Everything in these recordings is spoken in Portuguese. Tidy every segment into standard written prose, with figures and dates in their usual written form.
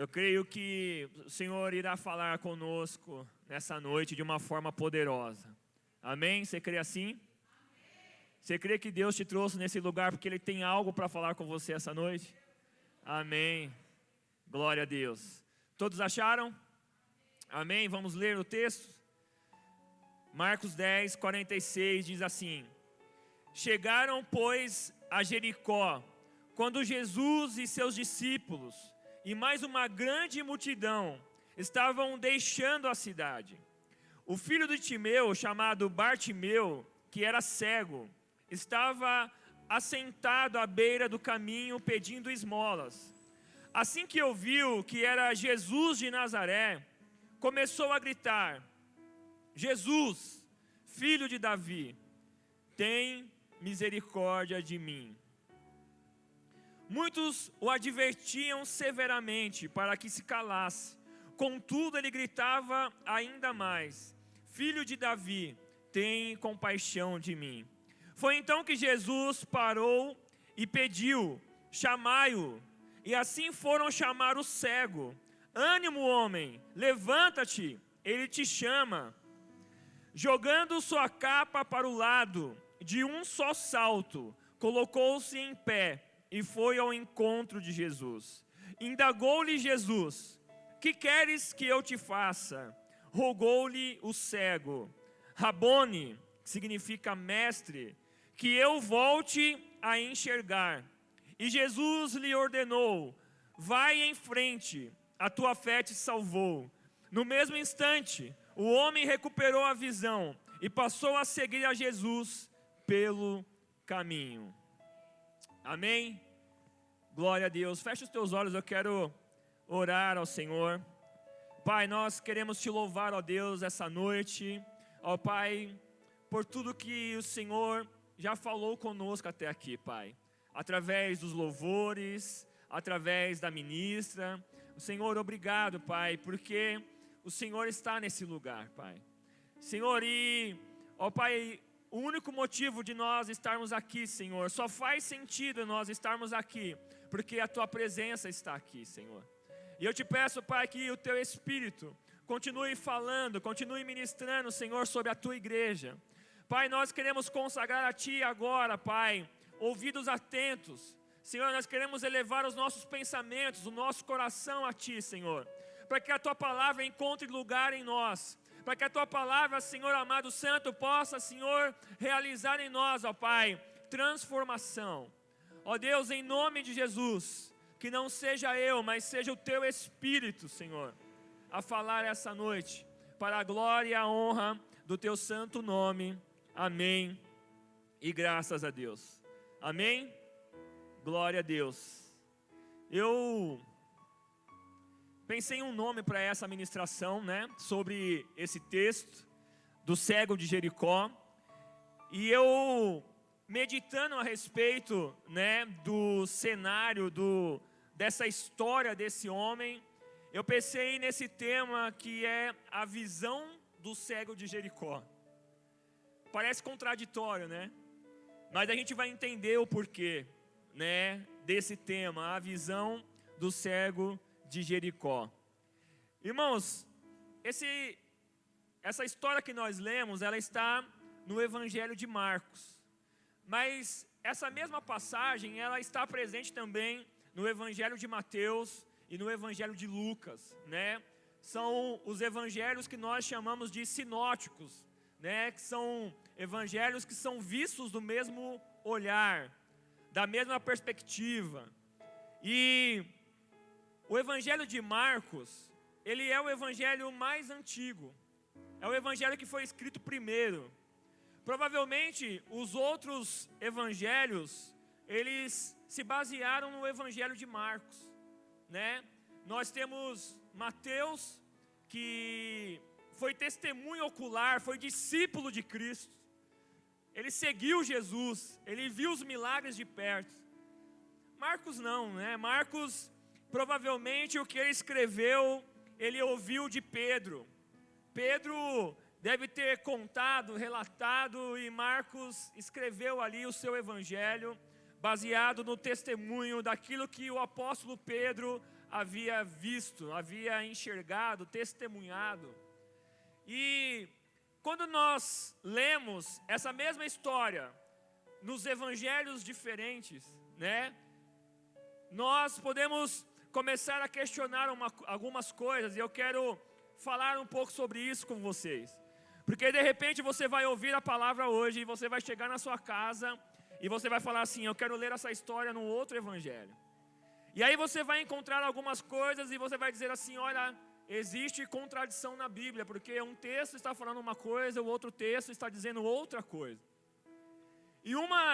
Eu creio que o Senhor irá falar conosco nessa noite de uma forma poderosa. Amém? Você crê assim? Você crê que Deus te trouxe nesse lugar porque Ele tem algo para falar com você essa noite? Amém. Glória a Deus. Todos acharam? Amém? Vamos ler o texto? Marcos 10, 46 diz assim: Chegaram, pois, a Jericó, quando Jesus e seus discípulos e mais uma grande multidão estavam deixando a cidade. O filho de Timeu, chamado Bartimeu, que era cego, estava assentado à beira do caminho pedindo esmolas. Assim que ouviu que era Jesus de Nazaré, começou a gritar: Jesus, filho de Davi, tem misericórdia de mim. Muitos o advertiam severamente para que se calasse. Contudo, ele gritava ainda mais: Filho de Davi, tem compaixão de mim. Foi então que Jesus parou e pediu: Chamai-o. E assim foram chamar o cego. Ânimo, homem, levanta-te, ele te chama. Jogando sua capa para o lado, de um só salto, colocou-se em pé e foi ao encontro de Jesus. Indagou-lhe Jesus: Que queres que eu te faça? Rogou-lhe o cego: Rabone, que significa mestre, que eu volte a enxergar. E Jesus lhe ordenou: Vai em frente, a tua fé te salvou. No mesmo instante, o homem recuperou a visão e passou a seguir a Jesus pelo caminho. Amém? Glória a Deus. Fecha os teus olhos, eu quero orar ao Senhor. Pai, nós queremos te louvar, ó Deus, essa noite. Ó Pai, por tudo que o Senhor já falou conosco até aqui, Pai. Através dos louvores, através da ministra. Senhor, obrigado, Pai, porque o Senhor está nesse lugar, Pai. Senhor, ó Pai, o único motivo de nós estarmos aqui, Senhor, só faz sentido nós estarmos aqui, porque a Tua presença está aqui, Senhor. E eu te peço, Pai, que o Teu Espírito continue falando, continue ministrando, Senhor, sobre a Tua igreja. Pai, nós queremos consagrar a Ti agora, Pai, ouvidos atentos. Senhor, nós queremos elevar os nossos pensamentos, o nosso coração a Ti, Senhor, para que a Tua palavra encontre lugar em nós, para que a Tua palavra, Senhor amado Santo, possa, Senhor, realizar em nós, ó Pai, transformação. Ó Deus, em nome de Jesus, que não seja eu, mas seja o Teu Espírito, Senhor, a falar essa noite, para a glória e a honra do Teu santo nome. Amém. E graças a Deus. Amém. Glória a Deus. Eu pensei em um nome para essa ministração, né? Sobre esse texto do cego de Jericó. E eu, meditando a respeito, né, do cenário, dessa história desse homem, eu pensei nesse tema que é a visão do cego de Jericó. Parece contraditório, né? Mas a gente vai entender o porquê, né, desse tema, a visão do cego de Jericó. Irmãos, essa história que nós lemos, ela está no Evangelho de Marcos. Mas essa mesma passagem, ela está presente também no Evangelho de Mateus e no Evangelho de Lucas, né? São os evangelhos que nós chamamos de sinóticos, né? Que são evangelhos que são vistos do mesmo olhar, da mesma perspectiva. E o Evangelho de Marcos, ele é o evangelho mais antigo. É o evangelho que foi escrito primeiro. Provavelmente os outros evangelhos, eles se basearam no Evangelho de Marcos, né? Nós temos Mateus, que foi testemunho ocular, foi discípulo de Cristo. Ele seguiu Jesus, ele viu os milagres de perto. Marcos não, né? Marcos, provavelmente o que ele escreveu, ele ouviu de Pedro. Pedro deve ter contado, relatado, e Marcos escreveu ali o seu evangelho, baseado no testemunho daquilo que o apóstolo Pedro havia visto, havia enxergado, testemunhado. E quando nós lemos essa mesma história nos evangelhos diferentes, né, nós podemos começar a questionar algumas coisas, e eu quero falar um pouco sobre isso com vocês. Porque de repente você vai ouvir a palavra hoje, e você vai chegar na sua casa, e você vai falar assim: eu quero ler essa história num outro evangelho. E aí você vai encontrar algumas coisas, e você vai dizer assim: olha, existe contradição na Bíblia, porque um texto está falando uma coisa, o outro texto está dizendo outra coisa. E uma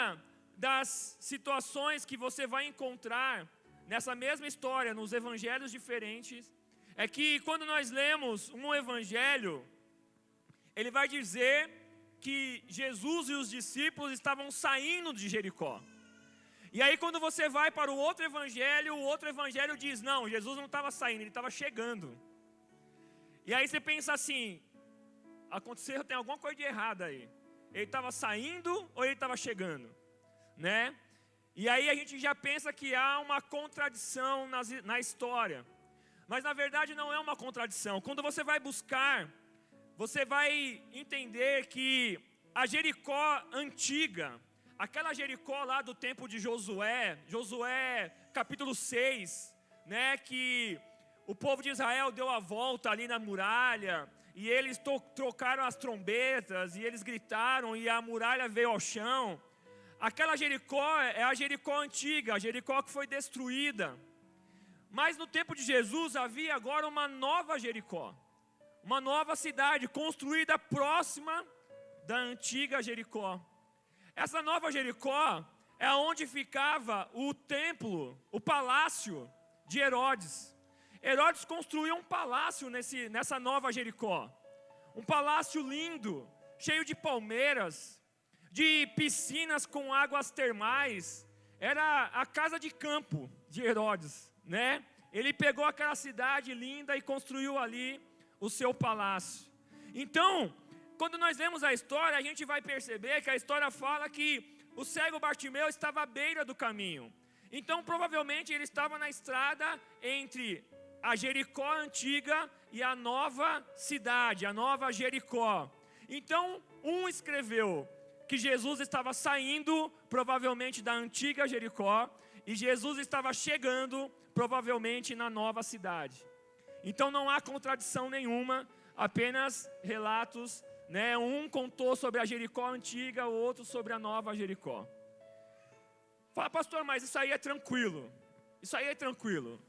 das situações que você vai encontrar nessa mesma história, nos evangelhos diferentes, é que quando nós lemos um evangelho, ele vai dizer que Jesus e os discípulos estavam saindo de Jericó. E aí quando você vai para o outro evangelho diz: não, Jesus não estava saindo, ele estava chegando. E aí você pensa assim: aconteceu, tem alguma coisa de errado aí. Ele estava saindo ou ele estava chegando, né? E aí a gente já pensa que há uma contradição na história. Mas na verdade não é uma contradição. Quando você vai buscar, você vai entender que a Jericó antiga, aquela Jericó lá do tempo de Josué capítulo 6, né, que o povo de Israel deu a volta ali na muralha, e eles trocaram as trombetas, e eles gritaram, e a muralha veio ao chão. Aquela Jericó é a Jericó antiga, a Jericó que foi destruída. Mas no tempo de Jesus havia agora uma nova Jericó, uma nova cidade construída próxima da antiga Jericó. Essa nova Jericó é onde ficava o templo, o palácio de Herodes. Herodes construiu um palácio nessa nova Jericó. Um palácio lindo, cheio de palmeiras, de piscinas com águas termais. Era a casa de campo de Herodes, né? Ele pegou aquela cidade linda e construiu ali o seu palácio. Então, quando nós lemos a história, a gente vai perceber que a história fala que o cego Bartimeu estava à beira do caminho. Então, provavelmente, ele estava na estrada entre a Jericó antiga e a nova cidade, a nova Jericó. Então, um escreveu que Jesus estava saindo, provavelmente, da antiga Jericó, e Jesus estava chegando, provavelmente, na nova cidade. Então, não há contradição nenhuma, apenas relatos, né? Um contou sobre a Jericó antiga, o outro sobre a nova Jericó. Fala: pastor, mas isso aí é tranquilo. Isso aí é tranquilo.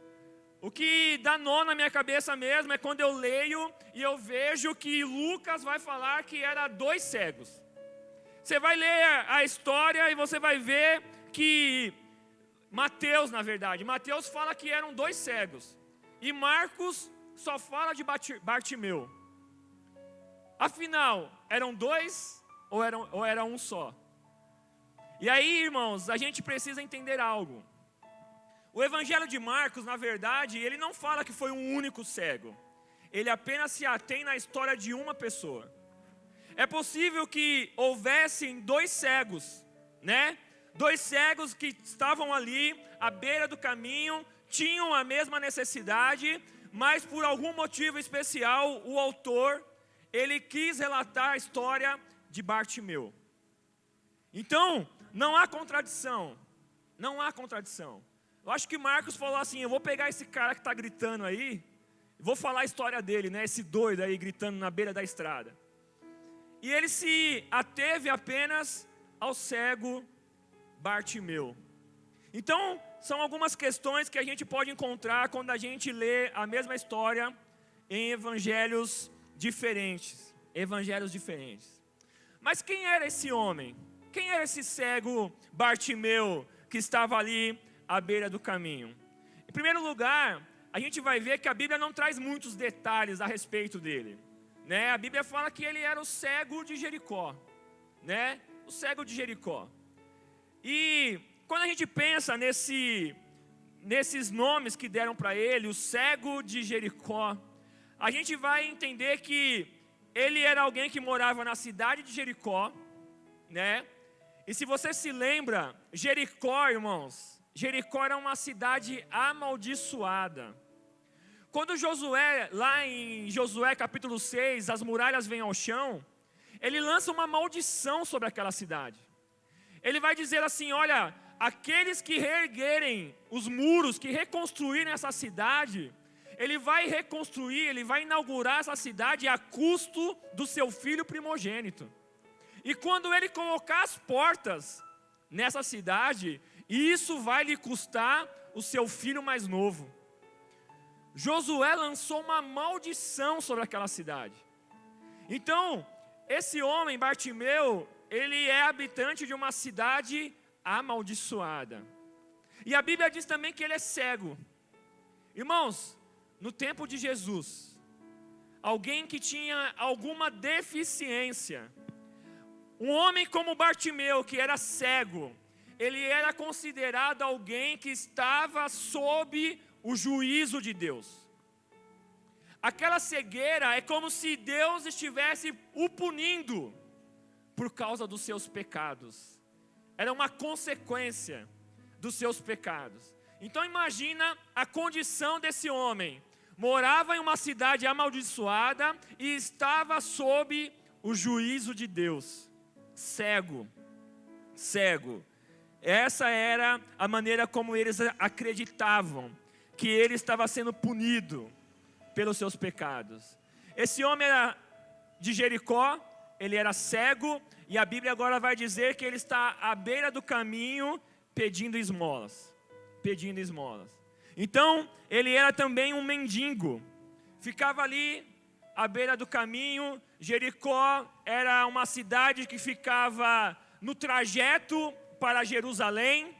O que dá nó na minha cabeça mesmo é quando eu leio e eu vejo que Lucas vai falar que era 2 cegos. Você vai ler a história e você vai ver que Mateus, na verdade, Mateus fala que eram 2 cegos. E Marcos só fala de Bartimeu. Afinal, eram 2 ou era um só? E aí, irmãos, a gente precisa entender algo. O evangelho de Marcos, na verdade, ele não fala que foi um único cego. Ele apenas se atém na história de uma pessoa. É possível que houvessem 2 cegos, né? 2 cegos que estavam ali à beira do caminho, tinham a mesma necessidade, mas por algum motivo especial, o autor, ele quis relatar a história de Bartimeu. Então, não há contradição. Não há contradição. Eu acho que Marcos falou assim: eu vou pegar esse cara que está gritando aí, vou falar a história dele, né? Esse doido aí gritando na beira da estrada. E ele se ateve apenas ao cego Bartimeu. Então, são algumas questões que a gente pode encontrar quando a gente lê a mesma história em evangelhos diferentes. Evangelhos diferentes. Mas quem era esse homem? Quem era esse cego Bartimeu que estava ali à beira do caminho? Em primeiro lugar, a gente vai ver que a Bíblia não traz muitos detalhes a respeito dele, né? A Bíblia fala que ele era o cego de Jericó, né? O cego de Jericó. E quando a gente pensa nesses nomes que deram para ele, o cego de Jericó, a gente vai entender que ele era alguém que morava na cidade de Jericó, né? E se você se lembra, Jericó, irmãos, Jericó era uma cidade amaldiçoada. Quando Josué, lá em Josué capítulo 6, as muralhas vêm ao chão, ele lança uma maldição sobre aquela cidade. Ele vai dizer assim, olha, aqueles que reerguerem os muros, que reconstruírem essa cidade, ele vai reconstruir, ele vai inaugurar essa cidade a custo do seu filho primogênito. E quando ele colocar as portas nessa cidade, isso vai lhe custar o seu filho mais novo. Josué lançou uma maldição sobre aquela cidade. Então, esse homem, Bartimeu, ele é habitante de uma cidade amaldiçoada. E a Bíblia diz também que ele é cego. Irmãos, no tempo de Jesus, alguém que tinha alguma deficiência, um homem como Bartimeu, que era cego, ele era considerado alguém que estava sob o juízo de Deus. Aquela cegueira é como se Deus estivesse o punindo por causa dos seus pecados. Era uma consequência dos seus pecados. Então imagina a condição desse homem. Morava em uma cidade amaldiçoada e estava sob o juízo de Deus. Cego. Essa era a maneira como eles acreditavam que ele estava sendo punido pelos seus pecados. Esse homem era de Jericó, ele era cego, e a Bíblia agora vai dizer que ele está à beira do caminho pedindo esmolas. Então, ele era também um mendigo, ficava ali à beira do caminho. Jericó era uma cidade que ficava no trajeto para Jerusalém.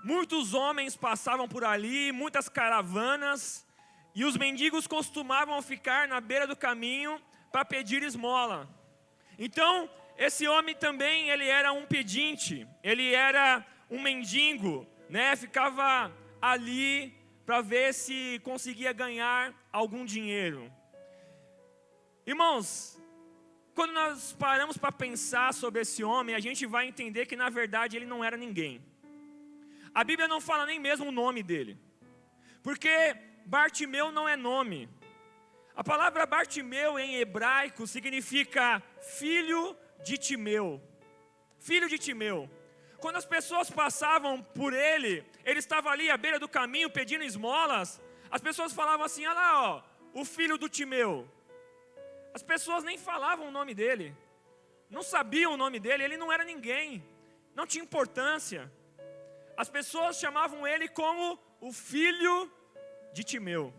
Muitos homens passavam por ali, muitas caravanas, e os mendigos costumavam ficar na beira do caminho para pedir esmola. Então, esse homem também, ele era um pedinte, ele era um mendigo, né? Ficava ali para ver se conseguia ganhar algum dinheiro. Irmãos, quando nós paramos para pensar sobre esse homem, a gente vai entender que na verdade ele não era ninguém. A Bíblia não fala nem mesmo o nome dele, porque Bartimeu não é nome. A palavra Bartimeu em hebraico significa filho de Timeu. Filho de Timeu. Quando as pessoas passavam por ele, ele estava ali à beira do caminho pedindo esmolas, as pessoas falavam assim, olha lá, ó, o filho do Timeu. As pessoas nem falavam o nome dele, não sabiam o nome dele, ele não era ninguém, não tinha importância. As pessoas chamavam ele como o filho de Timeu.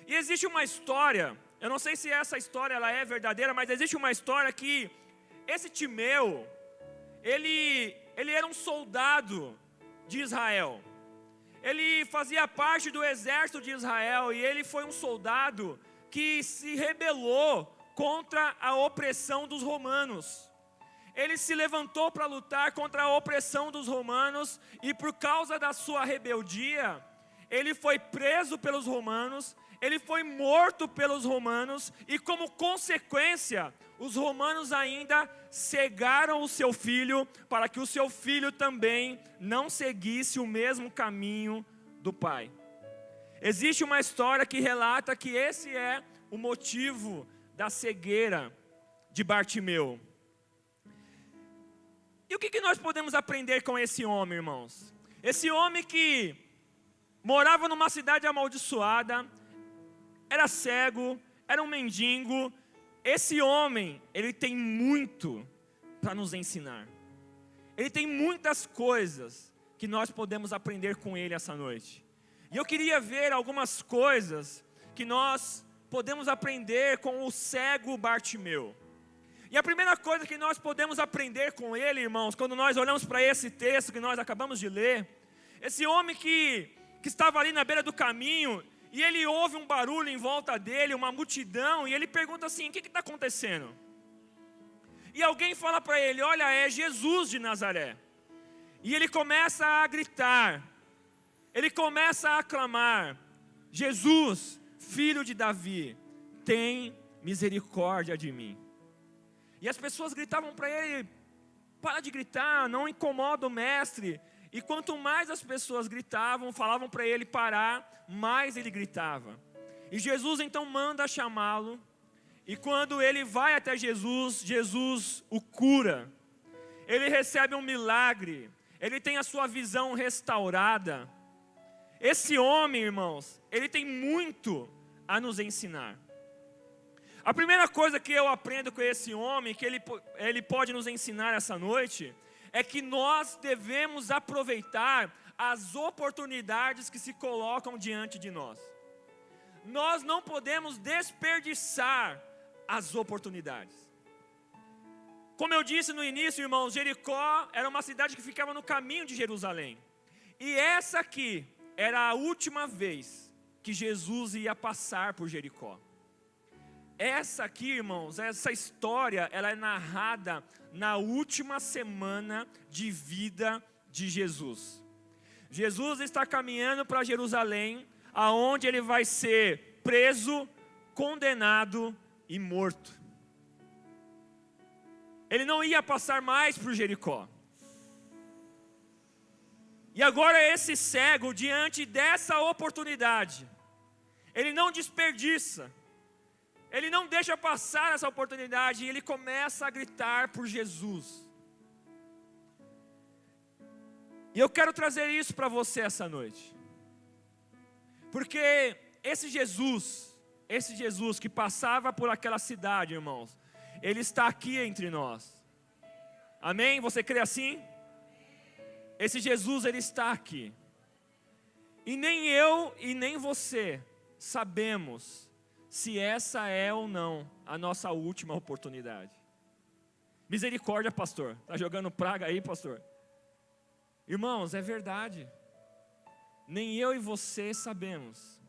E existe uma história, eu não sei se essa história ela é verdadeira, mas existe uma história que esse Timeu, ele era um soldado de Israel. Ele fazia parte do exército de Israel e ele foi um soldado que se rebelou contra a opressão dos romanos. Ele se levantou para lutar contra a opressão dos romanos e por causa da sua rebeldia, ele foi preso pelos romanos, ele foi morto pelos romanos e como consequência, os romanos ainda cegaram o seu filho para que o seu filho também não seguisse o mesmo caminho do pai. Existe uma história que relata que esse é o motivo da cegueira de Bartimeu. E o que nós podemos aprender com esse homem, irmãos? Esse homem que morava numa cidade amaldiçoada, era cego, era um mendigo. Esse homem, ele tem muito para nos ensinar. Ele tem muitas coisas que nós podemos aprender com ele essa noite. E eu queria ver algumas coisas que nós podemos aprender com o cego Bartimeu. E a primeira coisa que nós podemos aprender com ele, irmãos, quando nós olhamos para esse texto que nós acabamos de ler, esse homem que estava ali na beira do caminho, e ele ouve um barulho em volta dele, uma multidão, e ele pergunta assim, o que está acontecendo? E alguém fala para ele, olha, é Jesus de Nazaré. E ele começa a gritar, ele começa a aclamar, Jesus, filho de Davi, tem misericórdia de mim. E as pessoas gritavam para ele, para de gritar, não incomoda o mestre. E quanto mais as pessoas gritavam, falavam para ele parar, mais ele gritava. E Jesus então manda chamá-lo. E quando ele vai até Jesus, Jesus o cura. Ele recebe um milagre. Ele tem a sua visão restaurada. Esse homem, irmãos, ele tem muito a nos ensinar. A primeira coisa que eu aprendo com esse homem, que ele pode nos ensinar essa noite, é que nós devemos aproveitar as oportunidades que se colocam diante de nós. Nós não podemos desperdiçar as oportunidades. Como eu disse no início, irmãos, Jericó era uma cidade que ficava no caminho de Jerusalém. E essa aqui era a última vez que Jesus ia passar por Jericó. Essa aqui, irmãos, essa história, ela é narrada na última semana de vida de Jesus. Jesus está caminhando para Jerusalém, aonde ele vai ser preso, condenado e morto. Ele não ia passar mais por Jericó. E agora esse cego, diante dessa oportunidade, ele não desperdiça. Ele não deixa passar essa oportunidade e ele começa a gritar por Jesus. E eu quero trazer isso para você essa noite. Porque esse Jesus que passava por aquela cidade, irmãos, ele está aqui entre nós. Amém? Você crê assim? Esse Jesus, ele está aqui. E nem eu e nem você sabemos se essa é ou não a nossa última oportunidade. Misericórdia, pastor. Está jogando praga aí, pastor? Irmãos, é verdade. Nem eu e você sabemos.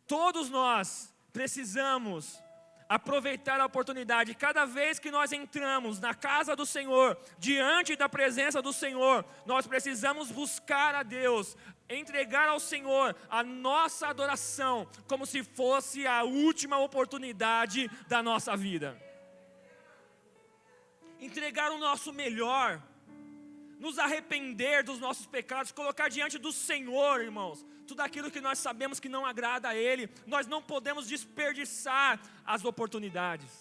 Todos nós precisamos aproveitar a oportunidade. Cada vez que nós entramos na casa do Senhor, diante da presença do Senhor, nós precisamos buscar a Deus, entregar ao Senhor a nossa adoração, como se fosse a última oportunidade da nossa vida. Entregar o nosso melhor, nos arrepender dos nossos pecados, colocar diante do Senhor, irmãos, tudo aquilo que nós sabemos que não agrada a Ele. Nós não podemos desperdiçar as oportunidades.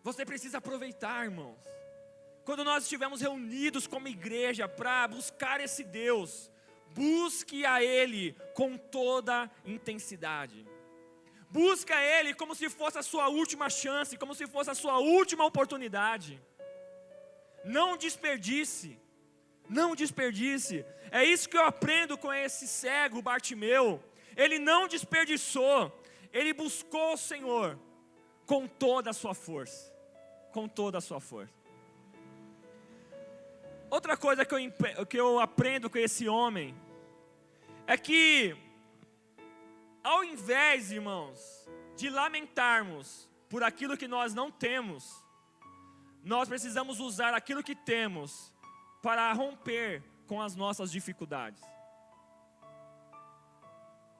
Você precisa aproveitar, irmãos. Quando nós estivermos reunidos como igreja para buscar esse Deus, busque a Ele com toda intensidade. Busque a Ele como se fosse a sua última chance, como se fosse a sua última oportunidade. Não desperdice. Não desperdice. É isso que eu aprendo com esse cego Bartimeu. Ele não desperdiçou. Ele buscou o Senhor com toda a sua força. Com toda a sua força. Outra coisa que eu aprendo com esse homem é que, ao invés, irmãos, de lamentarmos por aquilo que nós não temos, nós precisamos usar aquilo que temos para romper com as nossas dificuldades.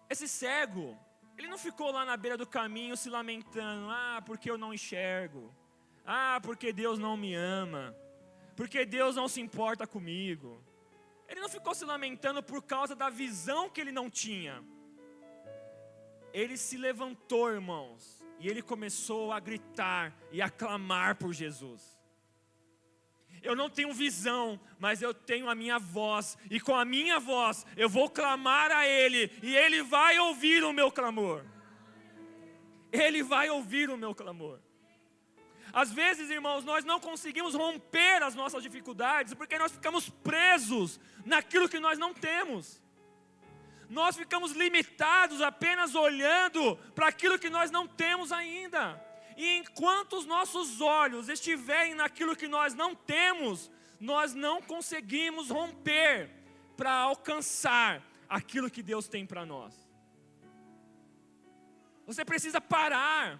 Esse cego, ele não ficou lá na beira do caminho se lamentando: porque eu não enxergo, porque Deus não me ama, porque Deus não se importa comigo. Ele não ficou se lamentando por causa da visão que ele não tinha. Ele se levantou, irmãos, e ele começou a gritar e a clamar por Jesus. Eu não tenho visão, mas eu tenho a minha voz, e com a minha voz eu vou clamar a Ele, e Ele vai ouvir o meu clamor. Ele vai ouvir o meu clamor. Às vezes, irmãos, nós não conseguimos romper as nossas dificuldades, porque nós ficamos presos naquilo que nós não temos. Nós ficamos limitados apenas olhando para aquilo que nós não temos ainda. E enquanto os nossos olhos estiverem naquilo que nós não temos, nós não conseguimos romper para alcançar aquilo que Deus tem para nós. Você precisa parar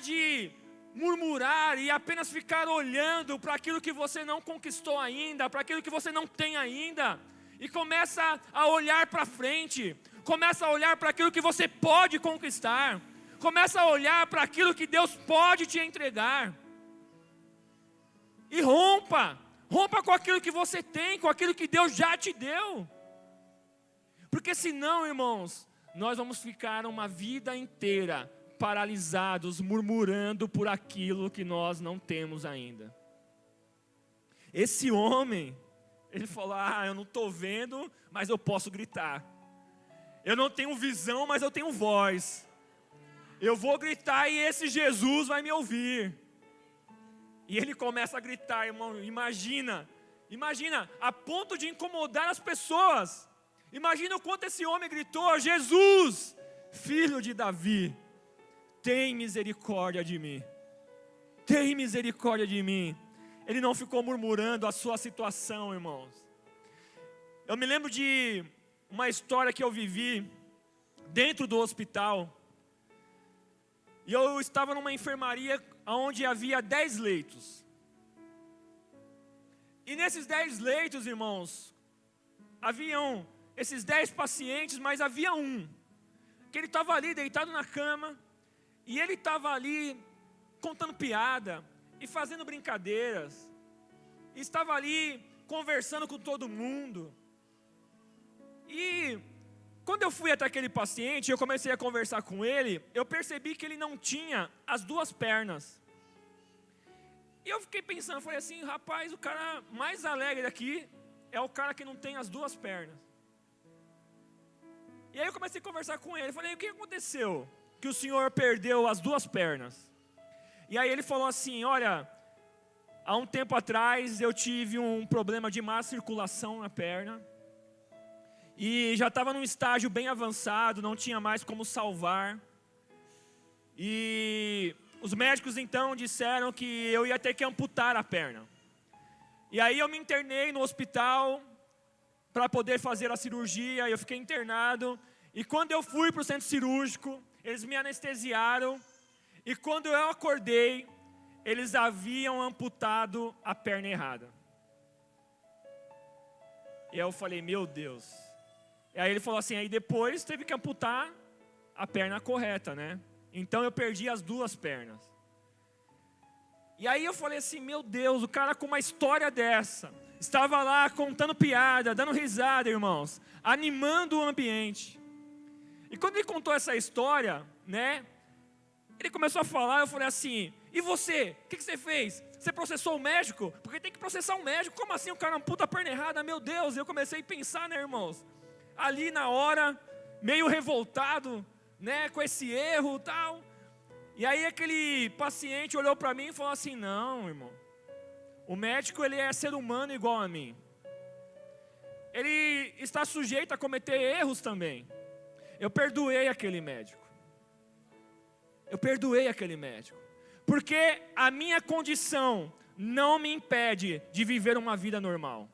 de murmurar e apenas ficar olhando para aquilo que você não conquistou ainda, para aquilo que você não tem ainda, e começa a olhar para frente, começa a olhar para aquilo que você pode conquistar. Começa a olhar para aquilo que Deus pode te entregar. E rompa com aquilo que você tem, com aquilo que Deus já te deu. Porque senão, irmãos, nós vamos ficar uma vida inteira paralisados, murmurando por aquilo que nós não temos ainda. Esse homem, ele falou, eu não estou vendo, mas eu posso gritar. Eu não tenho visão, mas eu tenho voz. Eu vou gritar e esse Jesus vai me ouvir. E ele começa a gritar, irmão, imagina, a ponto de incomodar as pessoas. Imagina o quanto esse homem gritou, Jesus, filho de Davi, tem misericórdia de mim. Tem misericórdia de mim. Ele não ficou murmurando a sua situação, irmãos. Eu me lembro de uma história que eu vivi dentro do hospital. E eu estava numa enfermaria onde havia 10 leitos. E nesses 10 leitos, irmãos, haviam esses 10 pacientes, mas havia um, que ele estava ali deitado na cama, e ele estava ali contando piada, e fazendo brincadeiras, e estava ali conversando com todo mundo. E quando eu fui até aquele paciente, eu comecei a conversar com ele, eu percebi que ele não tinha as 2 pernas. E eu fiquei pensando, falei assim, rapaz, o cara mais alegre aqui é o cara que não tem as 2 pernas. E aí eu comecei a conversar com ele, falei, o que aconteceu? Que o senhor perdeu as 2 pernas. E aí ele falou assim, olha, há um tempo atrás eu tive um problema de má circulação na perna. E já estava num estágio bem avançado, não tinha mais como salvar. E os médicos então disseram que eu ia ter que amputar a perna. E aí eu me internei no hospital para poder fazer a cirurgia, eu fiquei internado. E quando eu fui para o centro cirúrgico, eles me anestesiaram. E quando eu acordei, eles haviam amputado a perna errada. E aí eu falei, meu Deus. E aí ele falou assim, aí depois teve que amputar a perna correta, né? Então eu perdi as 2 pernas. E aí eu falei assim, meu Deus, o cara com uma história dessa, estava lá contando piada, dando risada, irmãos, animando o ambiente. E quando ele contou essa história, né? Ele começou a falar, eu falei assim, e você? O que você fez? Você processou o médico? Porque tem que processar o médico. Como assim o cara amputa a perna errada? Meu Deus, eu comecei a pensar, né, irmãos? Ali na hora, meio revoltado, né, com esse erro e tal. E aí aquele paciente olhou para mim e falou assim, não, irmão. O médico, ele é ser humano igual a mim. Ele está sujeito a cometer erros também. Eu perdoei aquele médico. Porque a minha condição não me impede de viver uma vida normal.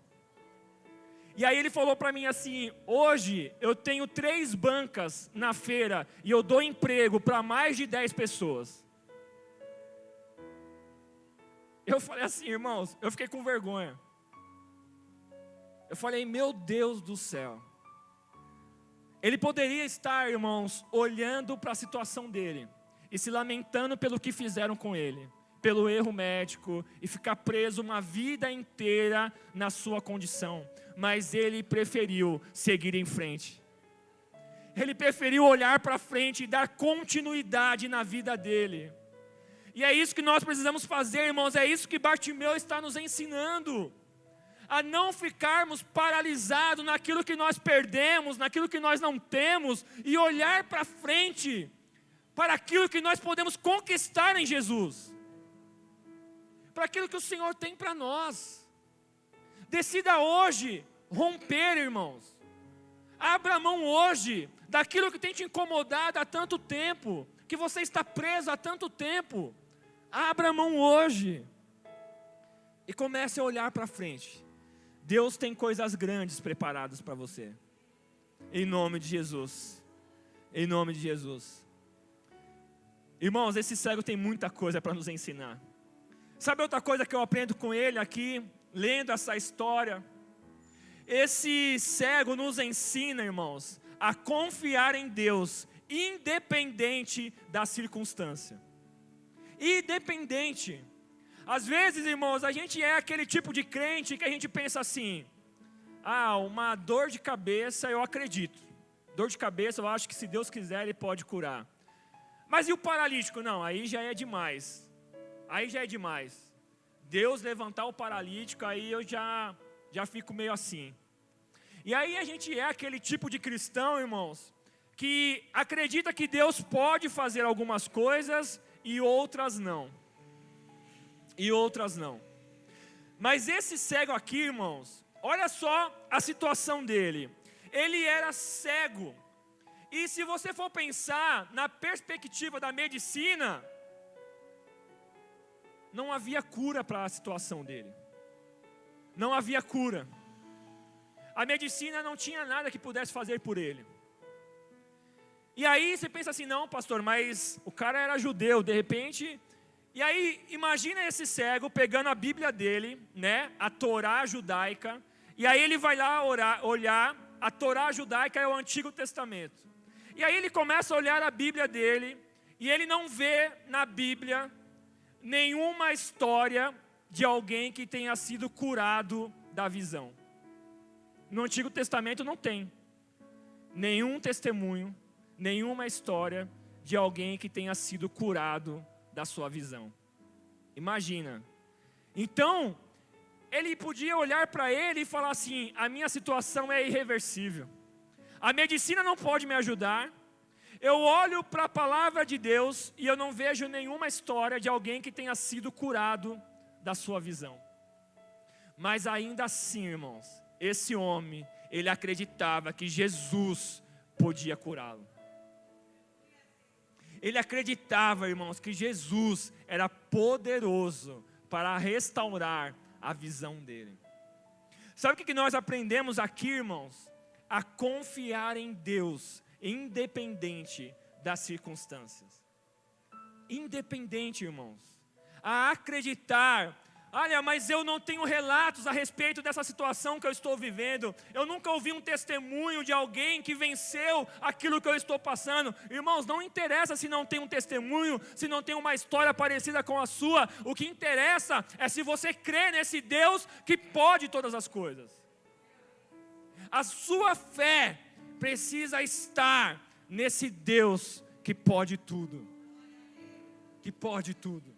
E aí ele falou para mim assim, hoje eu tenho 3 bancas na feira e eu dou emprego para mais de 10 pessoas. Eu falei assim, irmãos, eu fiquei com vergonha. Eu falei, meu Deus do céu. Ele poderia estar, irmãos, olhando para a situação dele e se lamentando pelo que fizeram com ele, pelo erro médico, e ficar preso uma vida inteira na sua condição. Mas ele preferiu seguir em frente. Ele preferiu olhar para frente e dar continuidade na vida dele. E é isso que nós precisamos fazer, irmãos, é isso que Bartimeu está nos ensinando. A não ficarmos paralisados naquilo que nós perdemos, naquilo que nós não temos, e olhar para frente, para aquilo que nós podemos conquistar em Jesus, para aquilo que o Senhor tem para nós. Decida hoje romper, irmãos. Abra a mão hoje daquilo que tem te incomodado há tanto tempo, que você está preso há tanto tempo. Abra a mão hoje e comece a olhar para frente. Deus tem coisas grandes preparadas para você. Em nome de Jesus. Em nome de Jesus. Irmãos, esse cego tem muita coisa para nos ensinar. Sabe outra coisa que eu aprendo com ele aqui, lendo essa história? Esse cego nos ensina, irmãos, a confiar em Deus, independente da circunstância. Independente. Às vezes, irmãos, a gente é aquele tipo de crente que a gente pensa assim: uma dor de cabeça eu acredito. Dor de cabeça eu acho que se Deus quiser Ele pode curar. Mas e o paralítico? Não, aí já é demais. Aí já é demais. Deus levantar o paralítico, aí eu já fico meio assim. E aí a gente é aquele tipo de cristão, irmãos, que acredita que Deus pode fazer algumas coisas e outras não. E outras não. Mas esse cego aqui, irmãos, olha só a situação dele. Ele era cego. E se você for pensar na perspectiva da medicina, não havia cura para a situação dele. Não havia cura. A medicina não tinha nada que pudesse fazer por ele. E aí você pensa assim: não, pastor, mas o cara era judeu, de repente... E aí, imagina esse cego pegando a Bíblia dele, né, a Torá judaica, e aí ele vai lá olhar, a Torá judaica é o Antigo Testamento. E aí ele começa a olhar a Bíblia dele, e ele não vê na Bíblia nenhuma história de alguém que tenha sido curado da visão. No Antigo Testamento não tem nenhum testemunho, nenhuma história de alguém que tenha sido curado da sua visão. Imagina. Então, ele podia olhar para ele e falar assim: a minha situação é irreversível. A medicina não pode me ajudar. Eu olho para a palavra de Deus e eu não vejo nenhuma história de alguém que tenha sido curado da sua visão. Mas ainda assim, irmãos, esse homem, ele acreditava que Jesus podia curá-lo. Ele acreditava, irmãos, que Jesus era poderoso para restaurar a visão dele. Sabe o que nós aprendemos aqui, irmãos? A confiar em Deus, independente das circunstâncias. Independente, irmãos. A acreditar: olha, mas eu não tenho relatos a respeito dessa situação que eu estou vivendo. Eu nunca ouvi um testemunho de alguém que venceu aquilo que eu estou passando. Irmãos, não interessa se não tem um testemunho, se não tem uma história parecida com a sua. O que interessa é se você crê nesse Deus que pode todas as coisas. A sua fé precisa estar nesse Deus que pode tudo. Que pode tudo.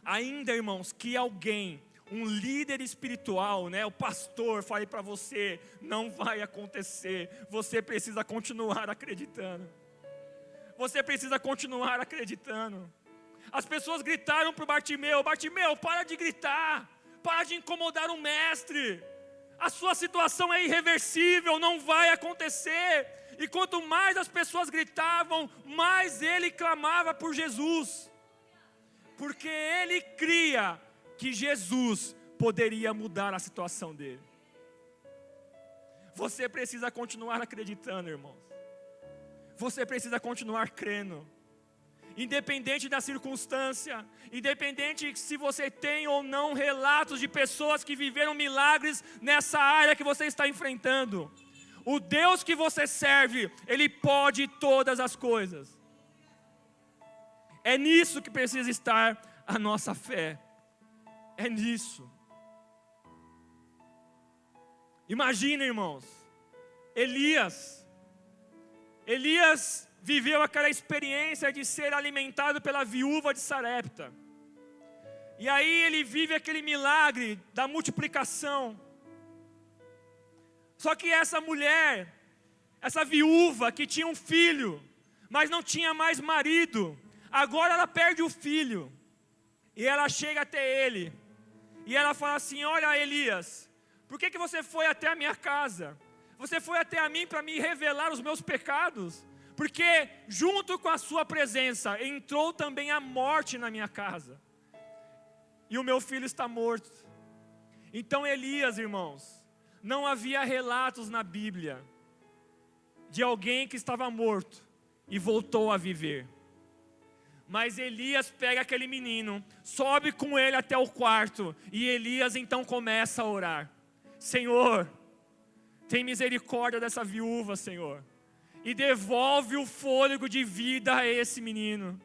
Ainda, irmãos, que alguém, um líder espiritual, né, o pastor, fale para você: não vai acontecer. Você precisa continuar acreditando. Você precisa continuar acreditando. As pessoas gritaram para o Bartimeu: Bartimeu, para de gritar, para de incomodar o mestre. A sua situação é irreversível, não vai acontecer. E quanto mais as pessoas gritavam, mais ele clamava por Jesus. Porque ele cria que Jesus poderia mudar a situação dele. Você precisa continuar acreditando, irmãos. Você precisa continuar crendo. Independente da circunstância, independente se você tem ou não relatos de pessoas que viveram milagres nessa área que você está enfrentando. O Deus que você serve, Ele pode todas as coisas. É nisso que precisa estar a nossa fé. É nisso. Imagina, irmãos, Elias viveu aquela experiência de ser alimentado pela viúva de Sarepta. E aí ele vive aquele milagre da multiplicação. Só que essa mulher, essa viúva que tinha um filho, mas não tinha mais marido, agora ela perde o filho. E ela chega até ele. E ela fala assim: olha, Elias, por que você foi até a minha casa? Você foi até a mim para me revelar os meus pecados? Porque junto com a sua presença entrou também a morte na minha casa. E o meu filho está morto. Então Elias, irmãos, não havia relatos na Bíblia de alguém que estava morto e voltou a viver. Mas Elias pega aquele menino, sobe com ele até o quarto, e Elias então começa a orar: Senhor, tem misericórdia dessa viúva, Senhor, e devolve o fôlego de vida a esse menino.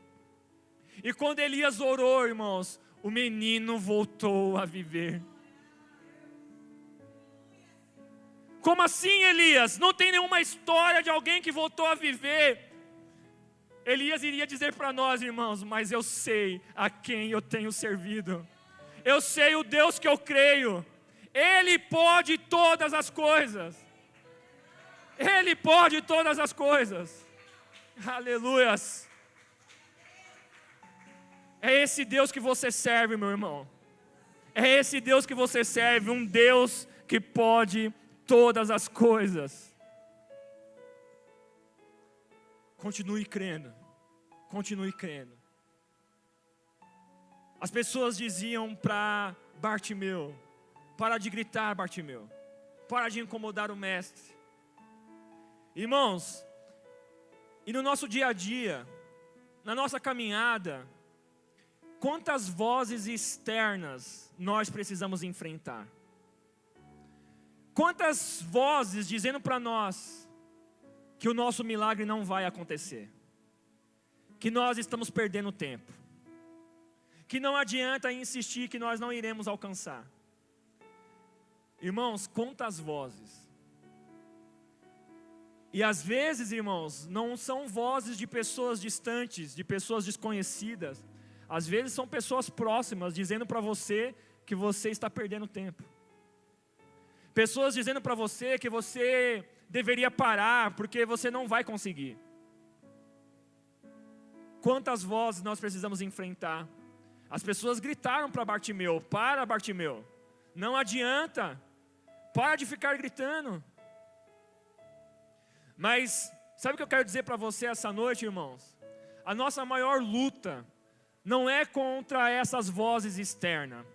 E quando Elias orou, irmãos, o menino voltou a viver. Como assim, Elias? Não tem nenhuma história de alguém que voltou a viver. Elias iria dizer para nós, irmãos, mas eu sei a quem eu tenho servido. Eu sei o Deus que eu creio. Ele pode todas as coisas. Ele pode todas as coisas. Aleluias. É esse Deus que você serve, meu irmão. É esse Deus que você serve, um Deus que pode todas as coisas. Continue crendo. Continue crendo. As pessoas diziam para Bartimeu: para de gritar, Bartimeu. Para de incomodar o mestre. Irmãos, e no nosso dia a dia, na nossa caminhada, quantas vozes externas nós precisamos enfrentar? Quantas vozes dizendo para nós que o nosso milagre não vai acontecer, que nós estamos perdendo tempo, que não adianta insistir que nós não iremos alcançar. Irmãos, quantas vozes. E às vezes, irmãos, não são vozes de pessoas distantes, de pessoas desconhecidas. Às vezes são pessoas próximas dizendo para você que você está perdendo tempo. Pessoas dizendo para você que você deveria parar porque você não vai conseguir. Quantas vozes nós precisamos enfrentar? As pessoas gritaram para Bartimeu: para, Bartimeu, não adianta, para de ficar gritando. Mas sabe o que eu quero dizer para você essa noite, irmãos? A nossa maior luta não é contra essas vozes externas.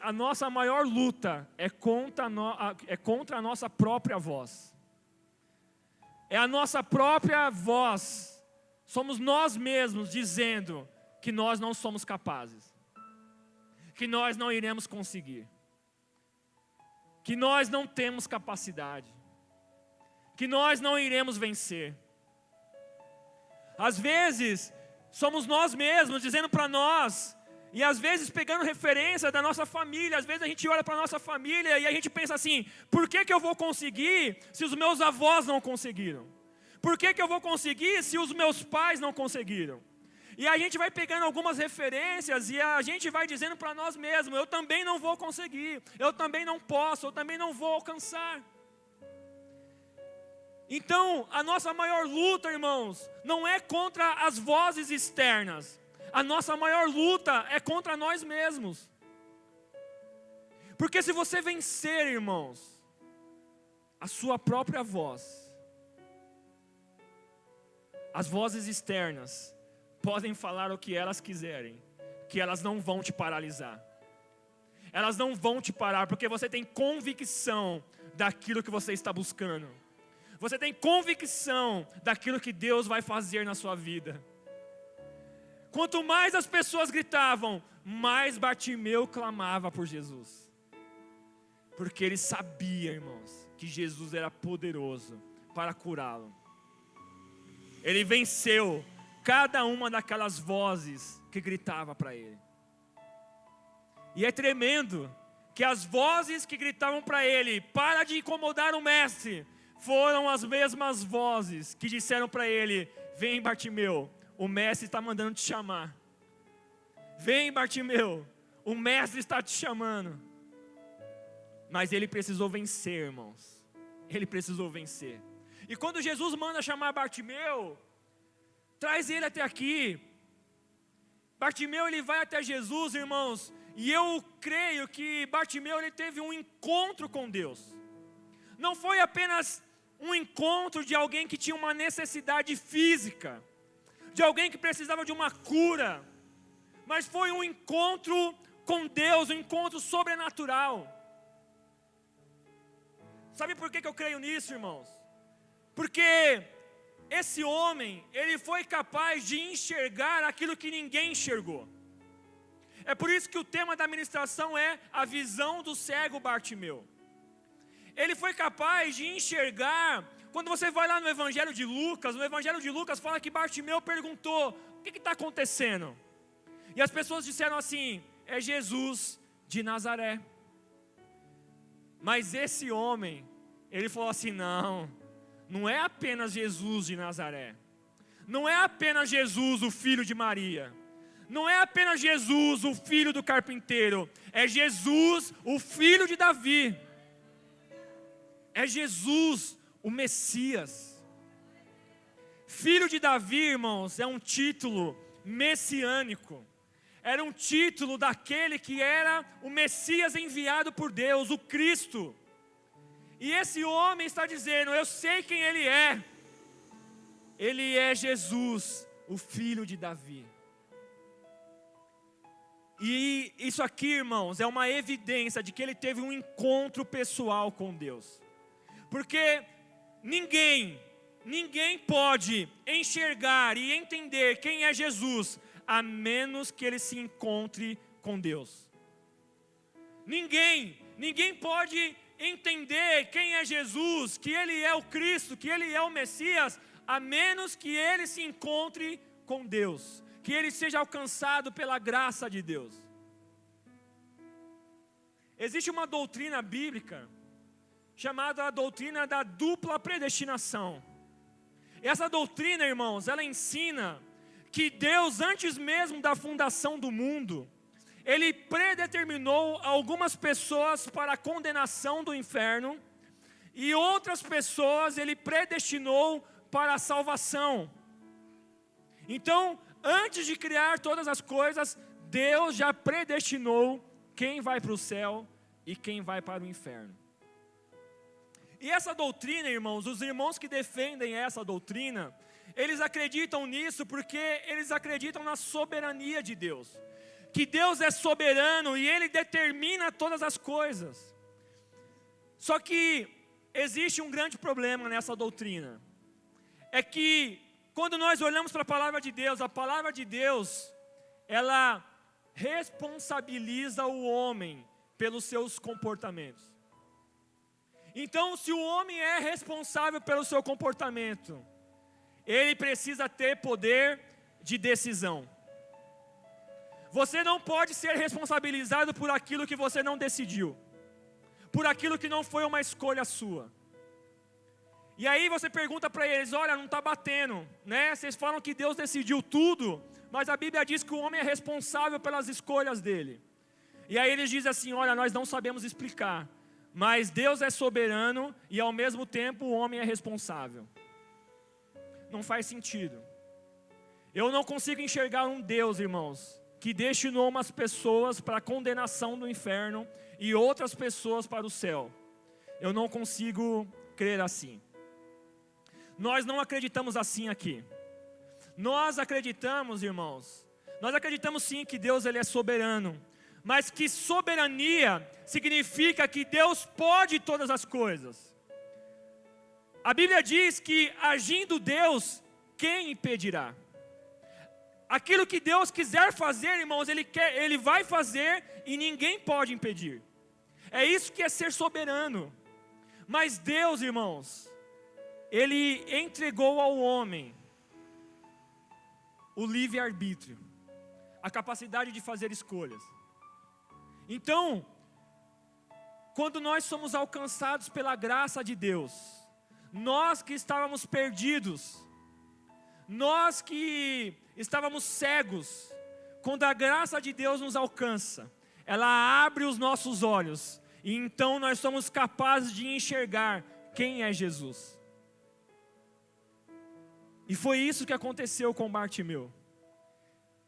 A nossa maior luta é contra a nossa própria voz. É a nossa própria voz. Somos nós mesmos dizendo que nós não somos capazes, que nós não iremos conseguir, que nós não temos capacidade, que nós não iremos vencer. Às vezes, somos nós mesmos dizendo para nós, e às vezes pegando referência da nossa família. Às vezes a gente olha para a nossa família e a gente pensa assim: por que eu vou conseguir se os meus avós não conseguiram? Por que eu vou conseguir se os meus pais não conseguiram? E a gente vai pegando algumas referências e a gente vai dizendo para nós mesmos: eu também não vou conseguir, eu também não posso, eu também não vou alcançar. Então, a nossa maior luta, irmãos, não é contra as vozes externas. A nossa maior luta é contra nós mesmos. Porque se você vencer, irmãos, a sua própria voz, as vozes externas podem falar o que elas quiserem, que elas não vão te paralisar. Elas não vão te parar, porque você tem convicção daquilo que você está buscando. Você tem convicção daquilo que Deus vai fazer na sua vida. Quanto mais as pessoas gritavam, mais Bartimeu clamava por Jesus. Porque ele sabia, irmãos, que Jesus era poderoso para curá-lo. Ele venceu cada uma daquelas vozes que gritava para ele. E é tremendo que as vozes que gritavam para ele: para de incomodar o mestre, foram as mesmas vozes que disseram para ele: vem, Bartimeu, o mestre está mandando te chamar. Vem, Bartimeu, o mestre está te chamando. Mas ele precisou vencer, irmãos. Ele precisou vencer. E quando Jesus manda chamar Bartimeu, traz ele até aqui. Bartimeu, ele vai até Jesus, irmãos. E eu creio que Bartimeu, ele teve um encontro com Deus. Não foi apenas um encontro de alguém que tinha uma necessidade física, de alguém que precisava de uma cura, mas foi um encontro com Deus, um encontro sobrenatural. Sabe por que eu creio nisso, irmãos? Porque esse homem, ele foi capaz de enxergar aquilo que ninguém enxergou. É por isso que o tema da ministração é a visão do cego Bartimeu. Ele foi capaz de enxergar. Quando você vai lá no Evangelho de Lucas, no Evangelho de Lucas fala que Bartimeu perguntou: o que está acontecendo? E as pessoas disseram assim: é Jesus de Nazaré. Mas esse homem, ele falou assim, não é apenas Jesus de Nazaré. Não é apenas Jesus, o filho de Maria. Não é apenas Jesus, o filho do carpinteiro. É Jesus, o filho de Davi. É Jesus, o Messias. Filho de Davi, irmãos, é um título messiânico. Era um título daquele que era o Messias enviado por Deus, o Cristo. E esse homem está dizendo, eu sei quem ele é. Ele é Jesus, o filho de Davi. E isso aqui, irmãos, é uma evidência de que ele teve um encontro pessoal com Deus. Porque ninguém pode enxergar e entender quem é Jesus, a menos que ele se encontre com Deus. Ninguém pode entender quem é Jesus, que ele é o Cristo, que ele é o Messias, a menos que ele se encontre com Deus, que ele seja alcançado pela graça de Deus. Existe uma doutrina bíblica chamada a doutrina da dupla predestinação. Essa doutrina, irmãos, ela ensina que Deus, antes mesmo da fundação do mundo, Ele predeterminou algumas pessoas para a condenação do inferno, e outras pessoas Ele predestinou para a salvação. Então, antes de criar todas as coisas, Deus já predestinou quem vai para o céu e quem vai para o inferno. E essa doutrina, irmãos, os irmãos que defendem essa doutrina, eles acreditam nisso porque eles acreditam na soberania de Deus. Que Deus é soberano e Ele determina todas as coisas. Só que existe um grande problema nessa doutrina. É que quando nós olhamos para a palavra de Deus, ela responsabiliza o homem pelos seus comportamentos. Então, se o homem é responsável pelo seu comportamento, ele precisa ter poder de decisão. Você não pode ser responsabilizado por aquilo que você não decidiu, por aquilo que não foi uma escolha sua. E aí você pergunta para eles, olha, não está batendo, né? Vocês falam que Deus decidiu tudo, mas a Bíblia diz que o homem é responsável pelas escolhas dele. E aí eles dizem assim, olha, nós não sabemos explicar, mas Deus é soberano e ao mesmo tempo o homem é responsável. Não faz sentido. Eu não consigo enxergar um Deus, irmãos, que destinou umas pessoas para a condenação do inferno e outras pessoas para o céu. Eu não consigo crer assim. Nós não acreditamos assim aqui. Nós acreditamos, irmãos, nós acreditamos sim que Deus ele é soberano, mas que soberania significa que Deus pode todas as coisas. A Bíblia diz que agindo Deus, quem impedirá? Aquilo que Deus quiser fazer, irmãos, Ele vai fazer e ninguém pode impedir. É isso que é ser soberano. Mas Deus, irmãos, Ele entregou ao homem o livre-arbítrio, a capacidade de fazer escolhas. Então, quando nós somos alcançados pela graça de Deus, nós que estávamos perdidos, nós que estávamos cegos, quando a graça de Deus nos alcança, ela abre os nossos olhos, e então nós somos capazes de enxergar quem é Jesus. E foi isso que aconteceu com Bartimeu.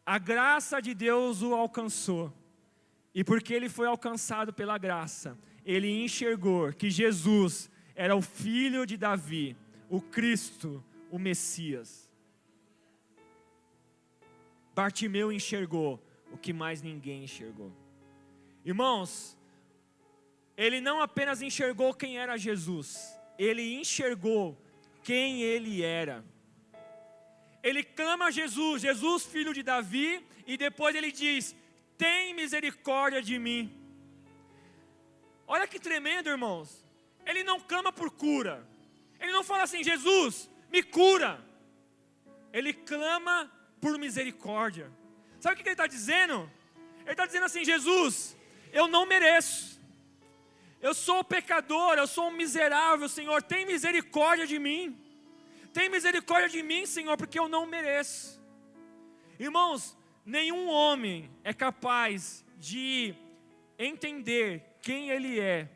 A graça de Deus o alcançou, e porque ele foi alcançado pela graça, ele enxergou que Jesus era o filho de Davi, o Cristo, o Messias. Bartimeu enxergou o que mais ninguém enxergou. Irmãos, ele não apenas enxergou quem era Jesus, ele enxergou quem ele era. Ele clama a Jesus, Jesus filho de Davi, e depois ele diz, tem misericórdia de mim. Olha que tremendo, irmãos. Ele não clama por cura. Ele não fala assim, Jesus, me cura. Ele clama por misericórdia. Sabe o que ele está dizendo? Ele está dizendo assim: Jesus, eu não mereço. Eu sou pecador, eu sou um miserável, Senhor, tem misericórdia de mim. Tem misericórdia de mim, Senhor, porque eu não mereço. Irmãos, nenhum homem é capaz de entender quem ele é,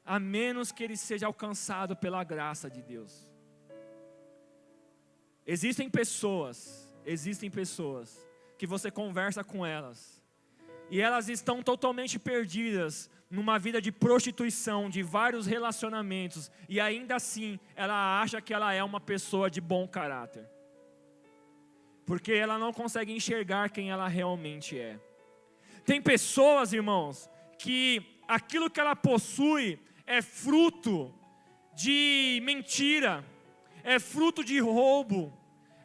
a menos que ele seja alcançado pela graça de Deus. Existem pessoas que você conversa com elas, e elas estão totalmente perdidas numa vida de prostituição, de vários relacionamentos, e ainda assim ela acha que ela é uma pessoa de bom caráter, porque ela não consegue enxergar quem ela realmente é. Tem pessoas, irmãos, que aquilo que ela possui é fruto de mentira, é fruto de roubo,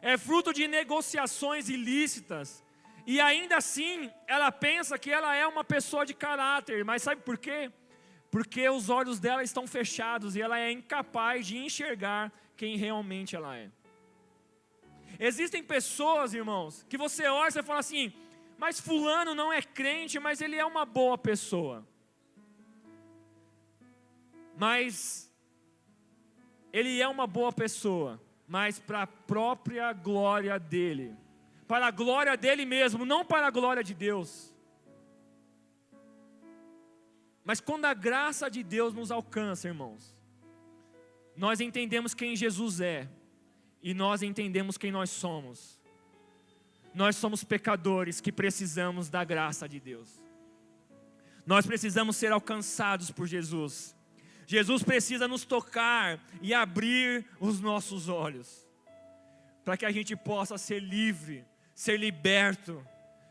é fruto de negociações ilícitas, e ainda assim ela pensa que ela é uma pessoa de caráter. Mas sabe por quê? Porque os olhos dela estão fechados e ela é incapaz de enxergar quem realmente ela é. Existem pessoas, irmãos, que você olha e você fala assim: mas fulano não é crente, mas ele é uma boa pessoa. Mas ele é uma boa pessoa, mas para a própria glória dele, para a glória dele mesmo, não para a glória de Deus. Mas quando a graça de Deus nos alcança, irmãos, nós entendemos quem Jesus é, e nós entendemos quem nós somos. Nós somos pecadores que precisamos da graça de Deus. Nós precisamos ser alcançados por Jesus. Jesus precisa nos tocar e abrir os nossos olhos, para que a gente possa ser livre, ser liberto,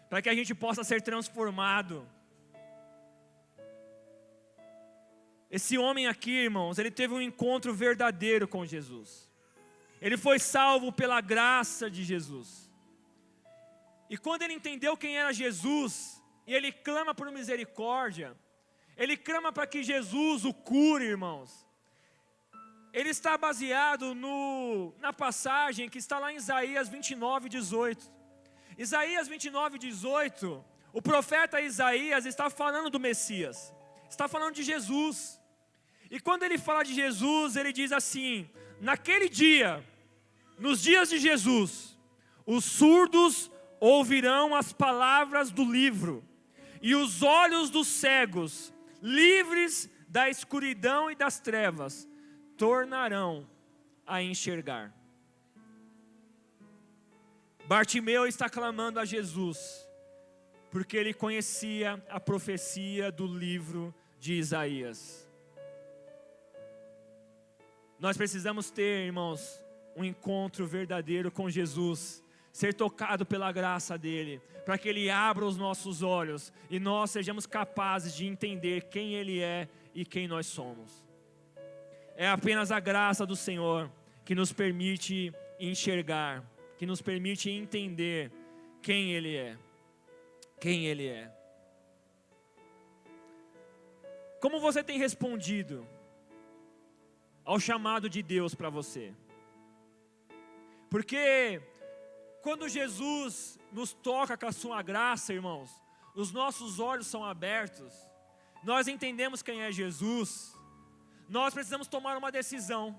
para que a gente possa ser transformado. Esse homem aqui, irmãos, ele teve um encontro verdadeiro com Jesus. Ele foi salvo pela graça de Jesus. E quando ele entendeu quem era Jesus, e ele clama por misericórdia, ele clama para que Jesus o cure, irmãos. Ele está baseado na passagem que está lá em Isaías 29:18. Isaías 29:18, o profeta Isaías está falando do Messias, está falando de Jesus. E quando ele fala de Jesus, ele diz assim: naquele dia, nos dias de Jesus, os surdos ouvirão as palavras do livro, e os olhos dos cegos, livres da escuridão e das trevas, tornarão a enxergar. Bartimeu está clamando a Jesus, porque ele conhecia a profecia do livro de Isaías. Nós precisamos ter, irmãos, um encontro verdadeiro com Jesus, ser tocado pela graça dele, para que ele abra os nossos olhos e nós sejamos capazes de entender quem ele é e quem nós somos. É apenas a graça do Senhor que nos permite enxergar, que nos permite entender quem ele é. Quem ele é. Como você tem respondido ao chamado de Deus para você? Porque quando Jesus nos toca com a sua graça, irmãos, os nossos olhos são abertos, nós entendemos quem é Jesus, nós precisamos tomar uma decisão,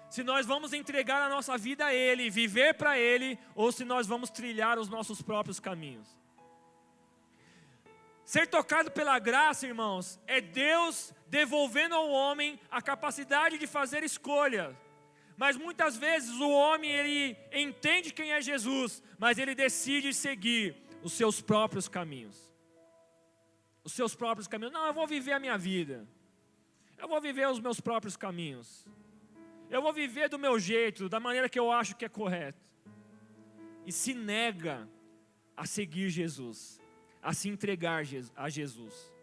se nós vamos entregar a nossa vida a Ele, viver para Ele, ou se nós vamos trilhar os nossos próprios caminhos. Ser tocado pela graça, irmãos, é Deus devolvendo ao homem a capacidade de fazer escolha. Mas muitas vezes o homem, ele entende quem é Jesus, mas ele decide seguir os seus próprios caminhos. Os seus próprios caminhos. Não, eu vou viver a minha vida. Eu vou viver os meus próprios caminhos. Eu vou viver do meu jeito, da maneira que eu acho que é correto. E se nega a seguir Jesus, a se entregar a Jesus.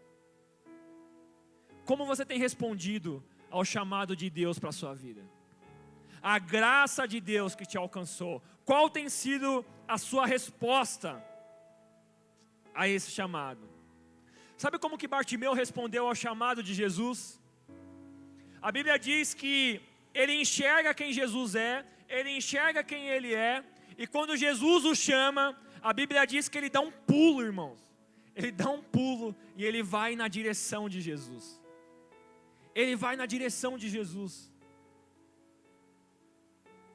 Como você tem respondido ao chamado de Deus para a sua vida? A graça de Deus que te alcançou, qual tem sido a sua resposta a esse chamado? Sabe como que Bartimeu respondeu ao chamado de Jesus? A Bíblia diz que ele enxerga quem Jesus é, ele enxerga quem ele é, e quando Jesus o chama, a Bíblia diz que ele dá um pulo, irmãos. ele dá um pulo e ele vai na direção de Jesus. Ele vai na direção de Jesus.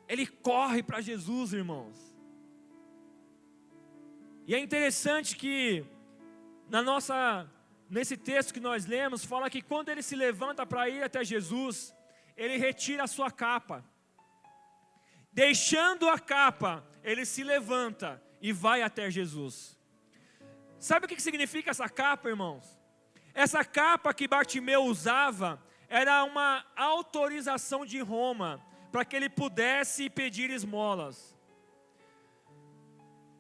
Ele corre para Jesus, irmãos. E é interessante que nesse texto que nós lemos, fala que quando ele se levanta para ir até Jesus, ele retira a sua capa. Deixando a capa, ele se levanta e vai até Jesus. Sabe o que significa essa capa, irmãos? Essa capa que Bartimeu usava era uma autorização de Roma para que ele pudesse pedir esmolas.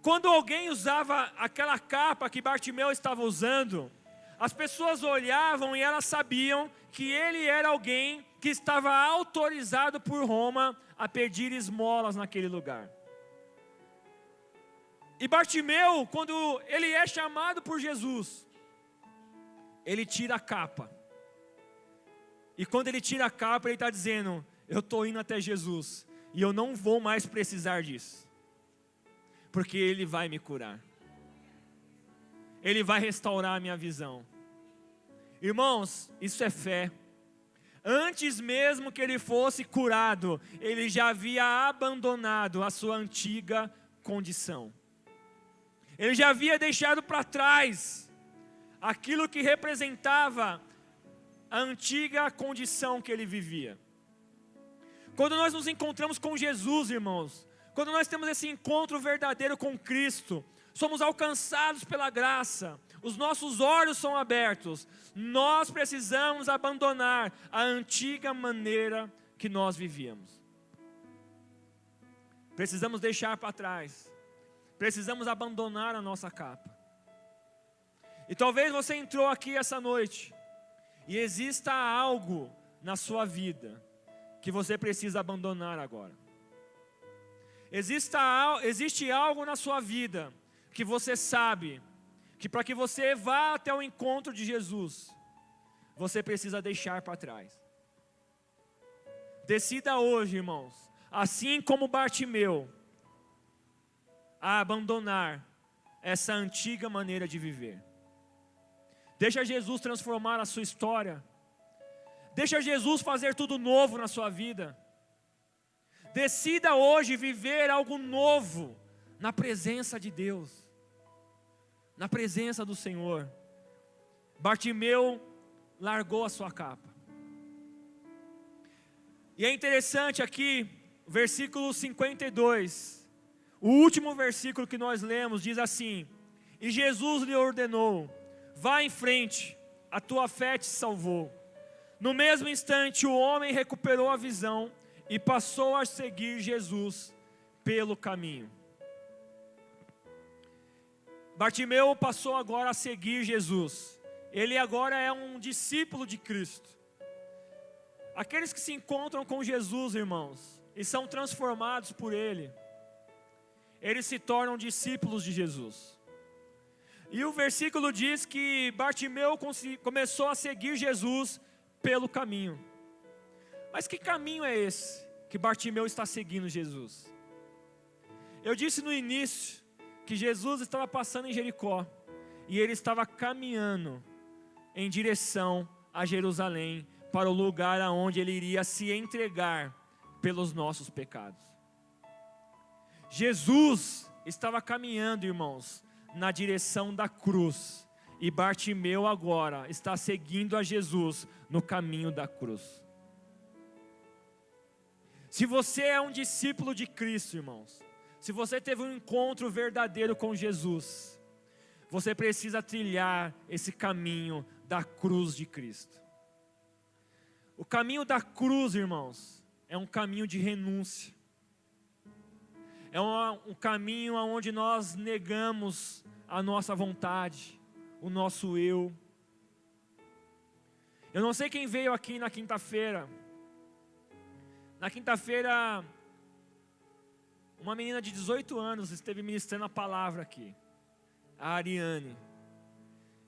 Quando alguém usava aquela capa que Bartimeu estava usando, as pessoas olhavam e elas sabiam que ele era alguém que estava autorizado por Roma a pedir esmolas naquele lugar. E Bartimeu, quando ele é chamado por Jesus, ele tira a capa. E quando ele tira a capa, ele está dizendo: eu estou indo até Jesus, e eu não vou mais precisar disso, porque Ele vai me curar. Ele vai restaurar a minha visão. Irmãos, isso é fé. Antes mesmo que ele fosse curado, ele já havia abandonado a sua antiga condição. Ele já havia deixado para trás aquilo que representava a antiga condição que ele vivia. Quando nós nos encontramos com Jesus, irmãos, quando nós temos esse encontro verdadeiro com Cristo, somos alcançados pela graça, os nossos olhos são abertos, nós precisamos abandonar a antiga maneira que nós vivíamos. Precisamos deixar para trás, precisamos abandonar a nossa capa. E talvez você entrou aqui essa noite, e exista algo na sua vida que você precisa abandonar agora. Existe algo na sua vida que você sabe que para que você vá até o encontro de Jesus, você precisa deixar para trás. Decida hoje, irmãos, assim como Bartimeu, a abandonar essa antiga maneira de viver. Deixa Jesus transformar a sua história. Deixa Jesus fazer tudo novo na sua vida. Decida hoje viver algo novo na presença de Deus, na presença do Senhor. Bartimeu largou a sua capa. E é interessante aqui, versículo 52, o último versículo que nós lemos diz assim: e Jesus lhe ordenou: vá em frente, a tua fé te salvou. No mesmo instante o homem recuperou a visão e passou a seguir Jesus pelo caminho. Bartimeu passou agora a seguir Jesus. Ele agora é um discípulo de Cristo. Aqueles que se encontram com Jesus, irmãos, e são transformados por Ele, eles se tornam discípulos de Jesus. E o versículo diz que Bartimeu começou a seguir Jesus pelo caminho. Mas que caminho é esse que Bartimeu está seguindo Jesus? Eu disse no início que Jesus estava passando em Jericó e ele estava caminhando em direção a Jerusalém, para o lugar aonde ele iria se entregar pelos nossos pecados. Jesus estava caminhando, irmãos, na direção da cruz, e Bartimeu agora está seguindo a Jesus no caminho da cruz. Se você é um discípulo de Cristo, irmãos, se você teve um encontro verdadeiro com Jesus, você precisa trilhar esse caminho da cruz de Cristo. O caminho da cruz, irmãos, é um caminho de renúncia. É um caminho onde nós negamos a nossa vontade, o nosso eu. Eu não sei quem veio aqui na quinta-feira. Na quinta-feira, uma menina de 18 anos esteve ministrando a palavra aqui, a Ariane.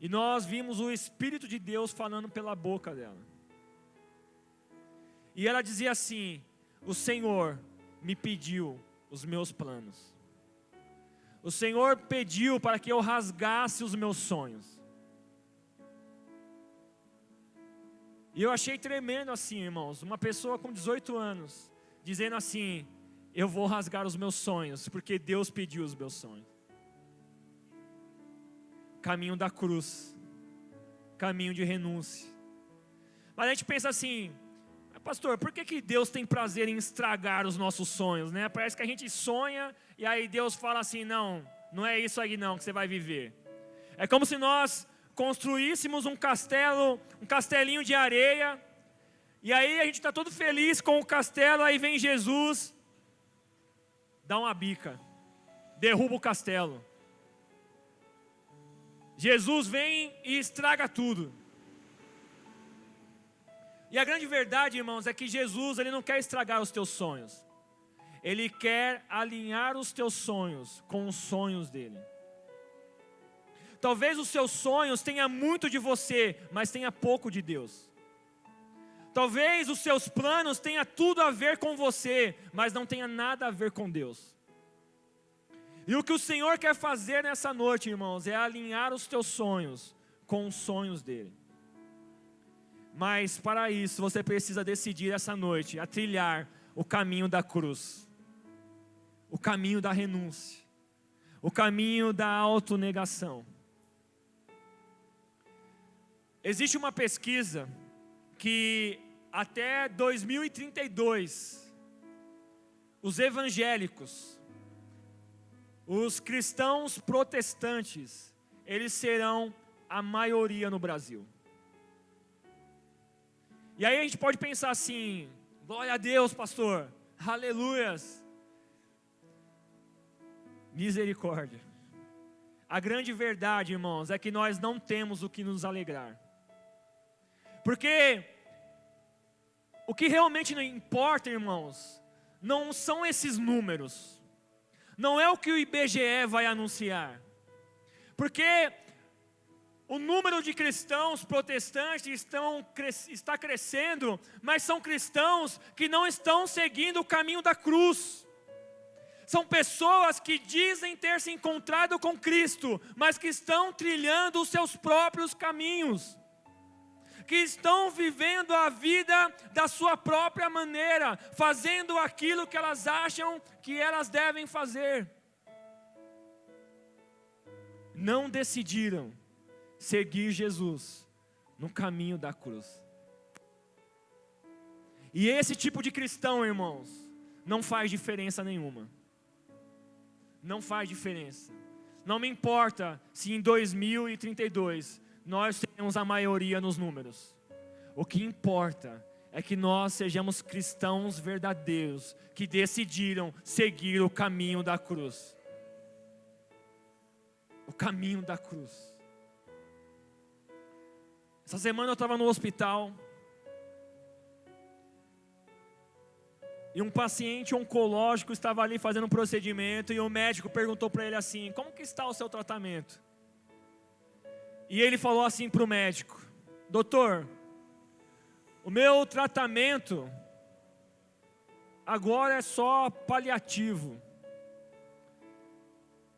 E nós vimos o Espírito de Deus falando pela boca dela. E ela dizia assim: o Senhor me pediu os meus planos. o Senhor pediu para que eu rasgasse os meus sonhos. E eu achei tremendo assim, irmãos, uma pessoa com 18 anos, dizendo assim, eu vou rasgar os meus sonhos, porque Deus pediu os meus sonhos. Caminho da cruz, caminho de renúncia. Mas a gente pensa assim, pastor, por que Deus tem prazer em estragar os nossos sonhos, né? Parece que a gente sonha e aí Deus fala assim, não é isso aí não que você vai viver. É como se nós construíssemos um castelo, um castelinho de areia, e aí a gente está todo feliz com o castelo, aí vem Jesus, dá uma bica, derruba o castelo. Jesus vem e estraga tudo. E a grande verdade, irmãos, é que Jesus, Ele não quer estragar os teus sonhos. Ele quer alinhar os teus sonhos com os sonhos dEle. Talvez os seus sonhos tenham muito de você, mas tenha pouco de Deus. Talvez os seus planos tenham tudo a ver com você, mas não tenha nada a ver com Deus. E o que o Senhor quer fazer nessa noite, irmãos, é alinhar os teus sonhos com os sonhos dEle. Mas para isso você precisa decidir essa noite a trilhar o caminho da cruz, o caminho da renúncia, o caminho da autonegação. Existe uma pesquisa que até 2032, os evangélicos, os cristãos protestantes, eles serão a maioria no Brasil. E aí a gente pode pensar assim, glória a Deus, pastor, aleluias, misericórdia. A grande verdade, irmãos, é que nós não temos o que nos alegrar. Porque o que realmente não importa, irmãos, não são esses números. Não é o que o IBGE vai anunciar. Porque o número de cristãos protestantes está crescendo, mas são cristãos que não estão seguindo o caminho da cruz. São pessoas que dizem ter se encontrado com Cristo, mas que estão trilhando os seus próprios caminhos, que estão vivendo a vida da sua própria maneira, fazendo aquilo que elas acham que elas devem fazer. Não decidiram seguir Jesus no caminho da cruz. E esse tipo de cristão, irmãos, não faz diferença nenhuma. Não faz diferença. Não me importa se em 2032 nós temos a maioria nos números. O que importa é que nós sejamos cristãos verdadeiros, que decidiram seguir o caminho da cruz. O caminho da cruz. Essa semana eu estava no hospital e um paciente oncológico estava ali fazendo um procedimento e o médico perguntou para ele assim, como que está o seu tratamento? E ele falou assim para o médico, doutor, o meu tratamento agora é só paliativo.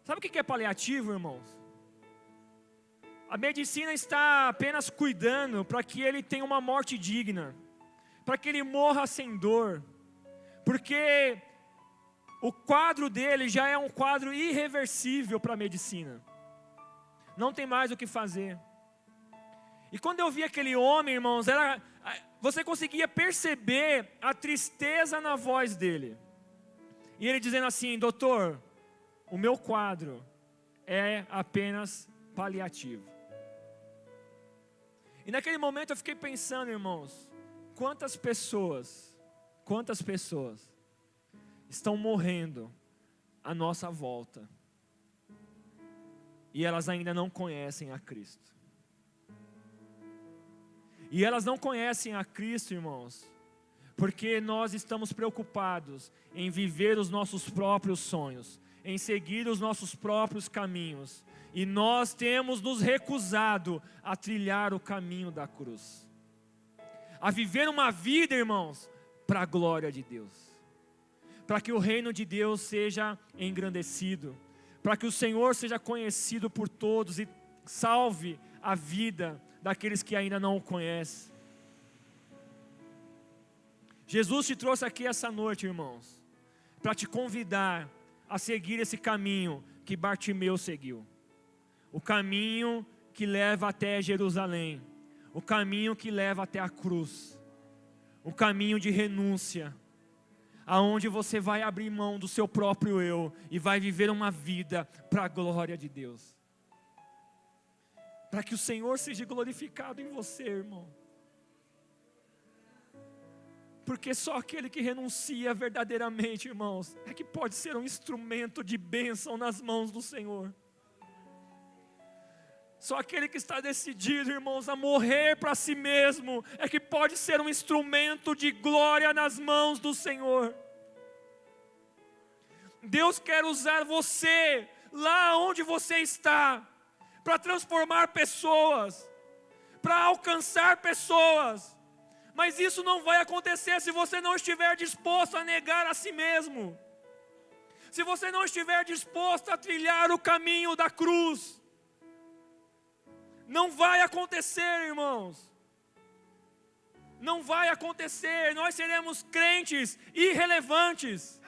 Sabe o que é paliativo, irmãos? A medicina está apenas cuidando para que ele tenha uma morte digna, para que ele morra sem dor, porque o quadro dele já é um quadro irreversível para a medicina. Não tem mais o que fazer. E quando eu vi aquele homem, irmãos, você conseguia perceber a tristeza na voz dele. E ele dizendo assim, doutor, o meu quadro é apenas paliativo. E naquele momento eu fiquei pensando, irmãos, quantas pessoas estão morrendo à nossa volta e elas ainda não conhecem a Cristo. E elas não conhecem a Cristo, irmãos, porque nós estamos preocupados em viver os nossos próprios sonhos, em seguir os nossos próprios caminhos, e nós temos nos recusado a trilhar o caminho da cruz, a viver uma vida, irmãos, para a glória de Deus, para que o reino de Deus seja engrandecido, para que o Senhor seja conhecido por todos e salve a vida daqueles que ainda não o conhecem. Jesus te trouxe aqui essa noite, irmãos, para te convidar a seguir esse caminho que Bartimeu seguiu. O caminho que leva até Jerusalém. O caminho que leva até a cruz. O caminho de renúncia. Aonde você vai abrir mão do seu próprio eu e vai viver uma vida para a glória de Deus. Para que o Senhor seja glorificado em você, irmão. Porque só aquele que renuncia verdadeiramente, irmãos, é que pode ser um instrumento de bênção nas mãos do Senhor. Só aquele que está decidido, irmãos, a morrer para si mesmo, é que pode ser um instrumento de glória nas mãos do Senhor. Deus quer usar você, lá onde você está, para transformar pessoas, para alcançar pessoas. Mas isso não vai acontecer se você não estiver disposto a negar a si mesmo. Se você não estiver disposto a trilhar o caminho da cruz. Não vai acontecer, irmãos. Não vai acontecer. Nós seremos crentes irrelevantes.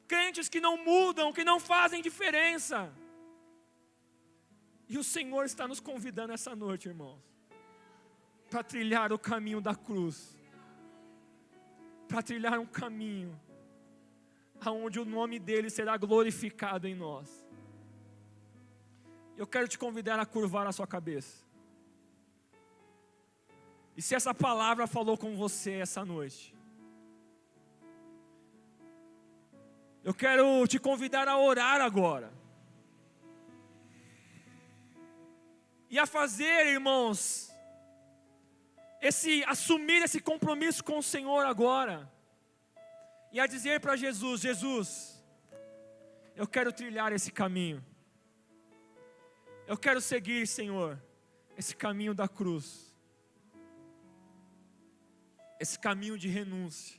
Crentes que não mudam, que não fazem diferença. E o Senhor está nos convidando essa noite, irmãos, para trilhar o caminho da cruz, para trilhar um caminho aonde o nome dele será glorificado em nós. Eu quero te convidar a curvar a sua cabeça. E se essa palavra falou com você essa noite, eu quero te convidar a orar agora. E a fazer, irmãos, assumir esse compromisso com o Senhor agora. E a dizer para Jesus: Jesus, eu quero trilhar esse caminho. Eu quero seguir, Senhor, esse caminho da cruz. Esse caminho de renúncia.